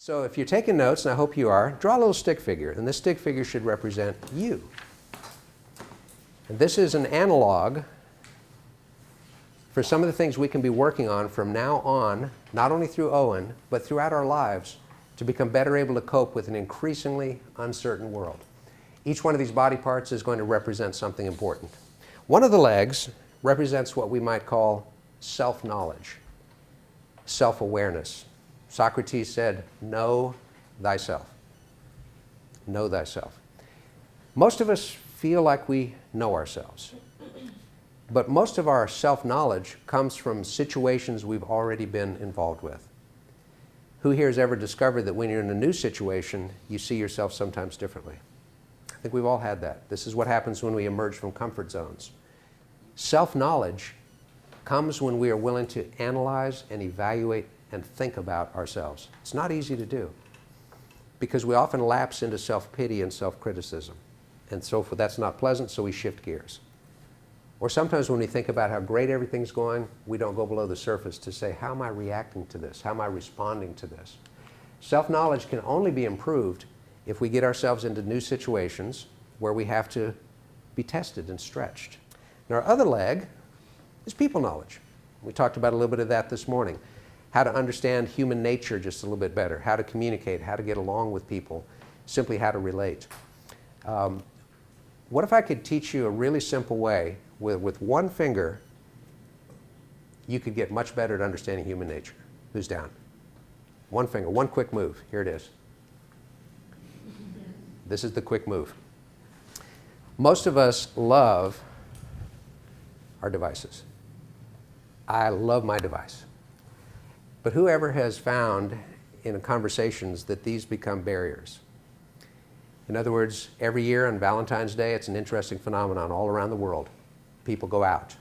So if you're taking notes, and I hope you are, draw a little stick figure, and this stick figure should represent you. And this is an analog for some of the things we can be working on from now on, not only through Owen, but throughout our lives, to become better able to cope with an increasingly uncertain world. Each one of these body parts is going to represent something important. One of the legs represents what we might call self-knowledge, self-awareness. Socrates said, know thyself. Know thyself. Most of us feel like we know ourselves. But most of our self-knowledge comes from situations we've already been involved with. Who here has ever discovered that when you're in a new situation, you see yourself sometimes differently? I think we've all had that. This is what happens when we emerge from comfort zones. Self-knowledge comes when we are willing to analyze and evaluate and think about ourselves. It's not easy to do because we often lapse into self-pity and self-criticism. And so that's not pleasant, so we shift gears. Or sometimes when we think about how great everything's going, we don't go below the surface to say, how am I reacting to this? How am I responding to this? Self-knowledge can only be improved if we get ourselves into new situations where we have to be tested and stretched. And our other leg is people knowledge. We talked about a little bit of that this morning. How to understand human nature just a little bit better, how to communicate, how to get along with people, simply how to relate. What if I could teach you a really simple way with one finger you could get much better at understanding human nature? Who's down? One finger, one quick move. Here it is. This is the quick move. Most of us love our devices. I love my device. But whoever has found in conversations that these become barriers? In other words, every year on Valentine's Day, it's an interesting phenomenon all around the world. People go out.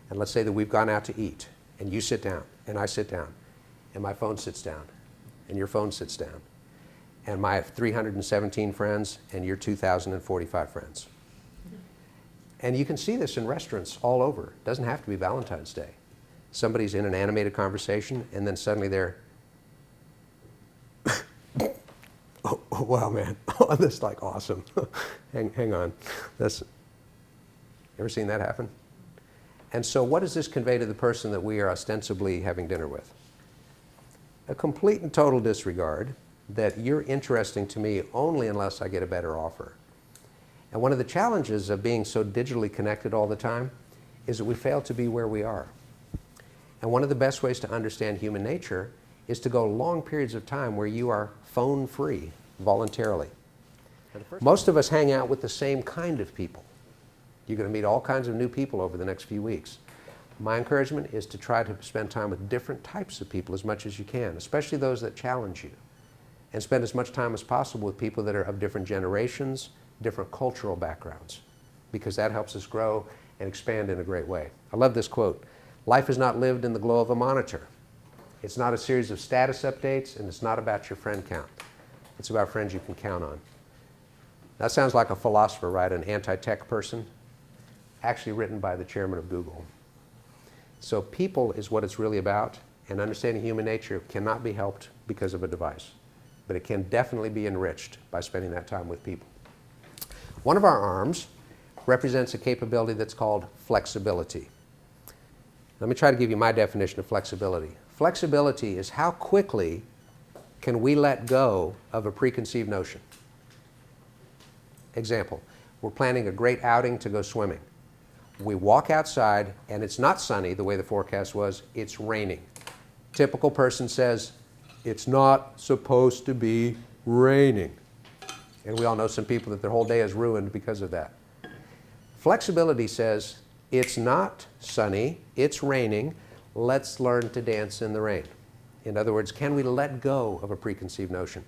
And let's say that we've gone out to eat, and you sit down, and I sit down, and my phone sits down, and your phone sits down, and my 317 friends, and your 2,045 friends. And you can see this in restaurants all over. It doesn't have to be Valentine's Day. Somebody's in an animated conversation, and then suddenly they're, oh, wow, man, oh, that's like awesome. hang on. Ever seen that happen? And so what does this convey to the person that we are ostensibly having dinner with? A complete and total disregard that you're interesting to me only unless I get a better offer. And one of the challenges of being so digitally connected all the time is that we fail to be where we are. And one of the best ways to understand human nature is to go long periods of time where you are phone-free voluntarily. Most of us hang out with the same kind of people. You're going to meet all kinds of new people over the next few weeks. My encouragement is to try to spend time with different types of people as much as you can, especially those that challenge you. And spend as much time as possible with people that are of different generations, different cultural backgrounds, because that helps us grow and expand in a great way. I love this quote. Life is not lived in the glow of a monitor. It's not a series of status updates, and it's not about your friend count. It's about friends you can count on. That sounds like a philosopher, right? An anti-tech person. Actually written by the chairman of Google. So people is what it's really about, and understanding human nature cannot be helped because of a device. But it can definitely be enriched by spending that time with people. One of our arms represents a capability that's called flexibility. Let me try to give you my definition of flexibility. Flexibility is how quickly can we let go of a preconceived notion. Example, we're planning a great outing to go swimming. We walk outside and it's not sunny the way the forecast was, it's raining. Typical person says, it's not supposed to be raining. And we all know some people that their whole day is ruined because of that. Flexibility says, it's not sunny, it's raining, let's learn to dance in the rain. In other words, can we let go of a preconceived notion?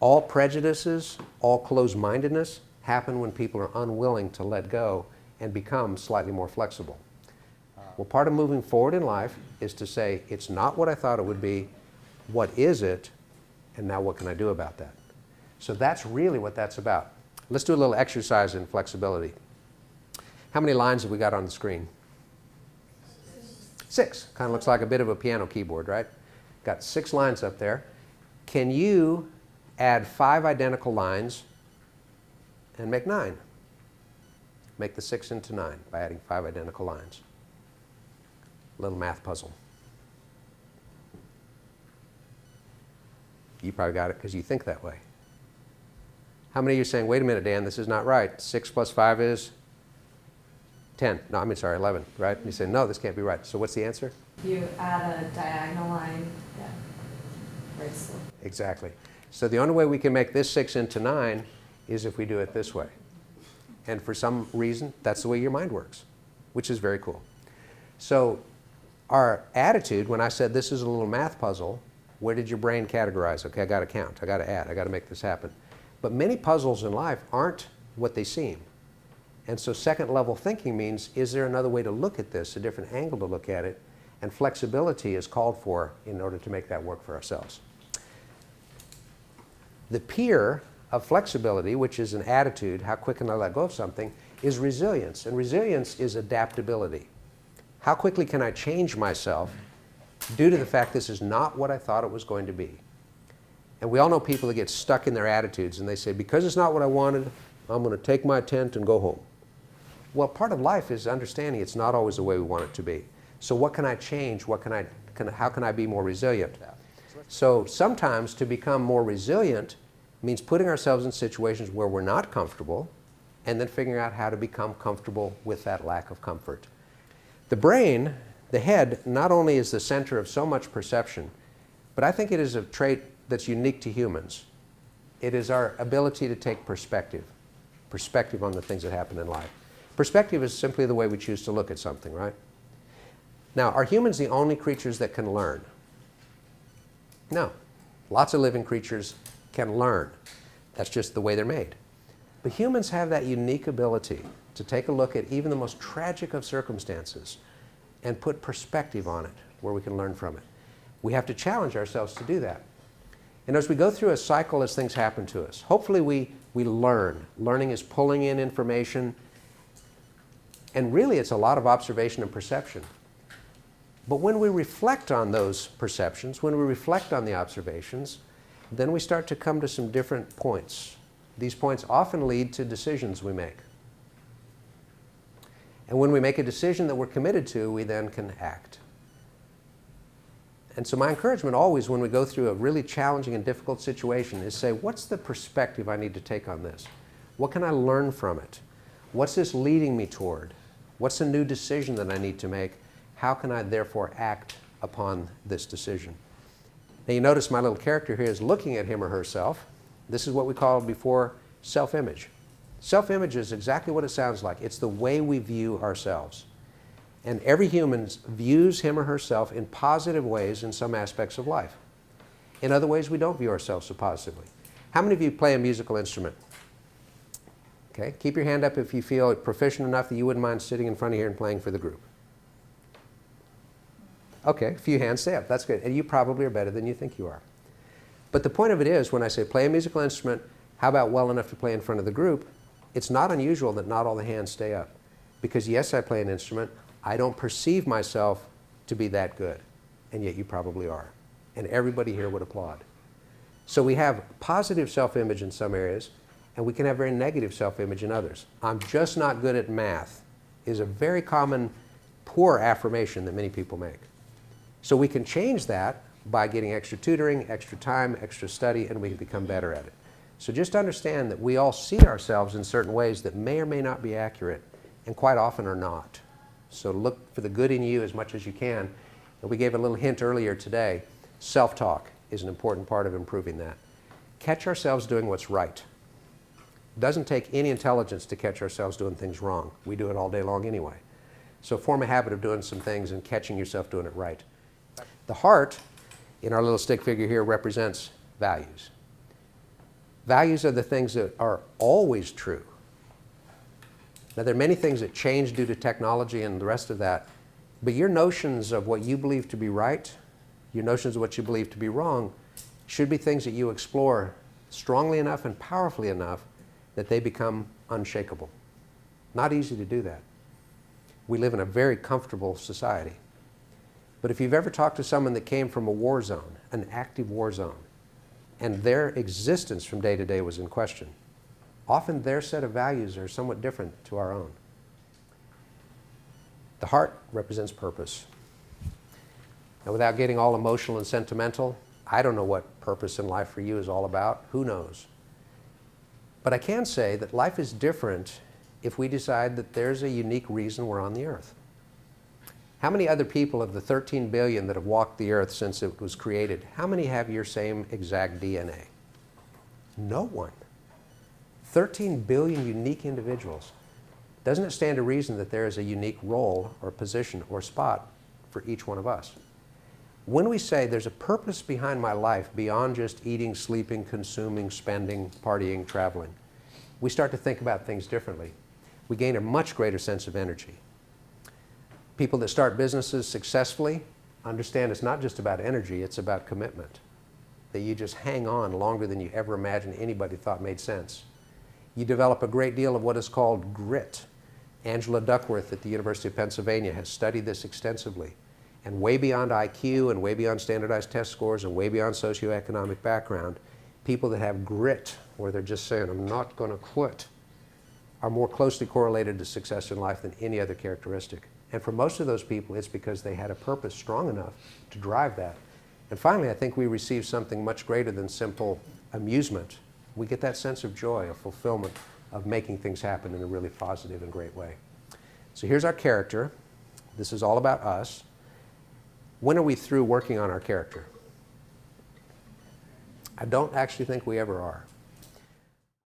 All prejudices, all closed-mindedness happen when people are unwilling to let go and become slightly more flexible. Well, part of moving forward in life is to say, it's not what I thought it would be, what is it, and now what can I do about that? So that's really what that's about. Let's do a little exercise in flexibility. How many lines have we got on the screen? 6. Kind of looks like a bit of a piano keyboard, right? Got 6 lines up there. can you add 5 identical lines and make 9? Make the 6 into 9 by adding 5 identical lines. Little math puzzle. You probably got it because you think that way. How many of you are saying, wait a minute, Dan, this is not right. 6 plus 5 is 10. No, I mean, sorry, 11, right? And you say, no, this can't be right. So what's the answer? You add a diagonal line. Yeah. Right slope. Exactly. So the only way we can make this 6 into 9 is if we do it this way. And for some reason, that's the way your mind works, which is very cool. So our attitude, when I said this is a little math puzzle, where did your brain categorize? Okay, I got to count, I got to add, I got to make this happen. But many puzzles in life aren't what they seem. And so second level thinking means, is there another way to look at this, a different angle to look at it? And flexibility is called for in order to make that work for ourselves. The peer of flexibility, which is an attitude, how quick can I let go of something, is resilience. And resilience is adaptability. How quickly can I change myself due to the fact this is not what I thought it was going to be? And we all know people that get stuck in their attitudes and they say, because it's not what I wanted, I'm going to take my tent and go home. Well, part of life is understanding it's not always the way we want it to be. So what can I change? How can I be more resilient? So sometimes to become more resilient means putting ourselves in situations where we're not comfortable and then figuring out how to become comfortable with that lack of comfort. The brain, the head, not only is the center of so much perception, but I think it is a trait that's unique to humans. It is our ability to take perspective on the things that happen in life. Perspective is simply the way we choose to look at something, right? Now, are humans the only creatures that can learn? No. Lots of living creatures can learn. That's just the way they're made. But humans have that unique ability to take a look at even the most tragic of circumstances and put perspective on it where we can learn from it. We have to challenge ourselves to do that. And as we go through a cycle as things happen to us, hopefully we learn. Learning is pulling in information, and really it's a lot of observation and perception. But when we reflect on those perceptions, when we reflect on the observations, then we start to come to some different points. These points often lead to decisions we make. And when we make a decision that we're committed to, we then can act. And so my encouragement always when we go through a really challenging and difficult situation is say, what's the perspective I need to take on this? What can I learn from it? What's this leading me toward? What's a new decision that I need to make? How can I therefore act upon this decision? Now you notice my little character here is looking at him or herself. This is what we called before self-image. Self-image is exactly what it sounds like. It's the way we view ourselves. And every human views him or herself in positive ways in some aspects of life. In other ways, we don't view ourselves so positively. How many of you play a musical instrument? Okay, keep your hand up if you feel proficient enough that you wouldn't mind sitting in front of here and playing for the group. Okay, a few hands stay up, that's good. And you probably are better than you think you are. But the point of it is, when I say play a musical instrument, how about well enough to play in front of the group? It's not unusual that not all the hands stay up. Because yes, I play an instrument, I don't perceive myself to be that good. And yet you probably are. And everybody here would applaud. So we have positive self-image in some areas, and we can have very negative self-image in others. I'm just not good at math is a very common poor affirmation that many people make. So we can change that by getting extra tutoring, extra time, extra study, and we can become better at it. So just understand that we all see ourselves in certain ways that may or may not be accurate, and quite often are not. So look for the good in you as much as you can. And we gave a little hint earlier today. Self-talk is an important part of improving that. Catch ourselves doing what's right. It doesn't take any intelligence to catch ourselves doing things wrong. We do it all day long anyway. So form a habit of doing some things and catching yourself doing it right. The heart, in our little stick figure here, represents values. Values are the things that are always true. Now, there are many things that change due to technology and the rest of that, but your notions of what you believe to be right, your notions of what you believe to be wrong, should be things that you explore strongly enough and powerfully enough that they become unshakable. Not easy to do that. We live in a very comfortable society. But if you've ever talked to someone that came from a war zone, an active war zone, and their existence from day to day was in question. Often their set of values are somewhat different to our own. The heart represents purpose. Now, without getting all emotional and sentimental, I don't know what purpose in life for you is all about. Who knows? But I can say that life is different if we decide that there's a unique reason we're on the earth. How many other people of the 13 billion that have walked the earth since it was created, how many have your same exact DNA? No one. 13 billion unique individuals. Doesn't it stand to reason that there is a unique role or position or spot for each one of us? When we say there's a purpose behind my life beyond just eating, sleeping, consuming, spending, partying, traveling, we start to think about things differently. We gain a much greater sense of energy. People that start businesses successfully understand it's not just about energy, it's about commitment. That you just hang on longer than you ever imagined anybody thought made sense. You develop a great deal of what is called grit. Angela Duckworth at the University of Pennsylvania has studied this extensively. And way beyond IQ and way beyond standardized test scores and way beyond socioeconomic background, people that have grit, where they're just saying, I'm not going to quit, are more closely correlated to success in life than any other characteristic. And for most of those people, it's because they had a purpose strong enough to drive that. And finally, I think we receive something much greater than simple amusement. We get that sense of joy, of fulfillment, of making things happen in a really positive and great way. So here's our character. This is all about us. When are we through working on our character? I don't actually think we ever are.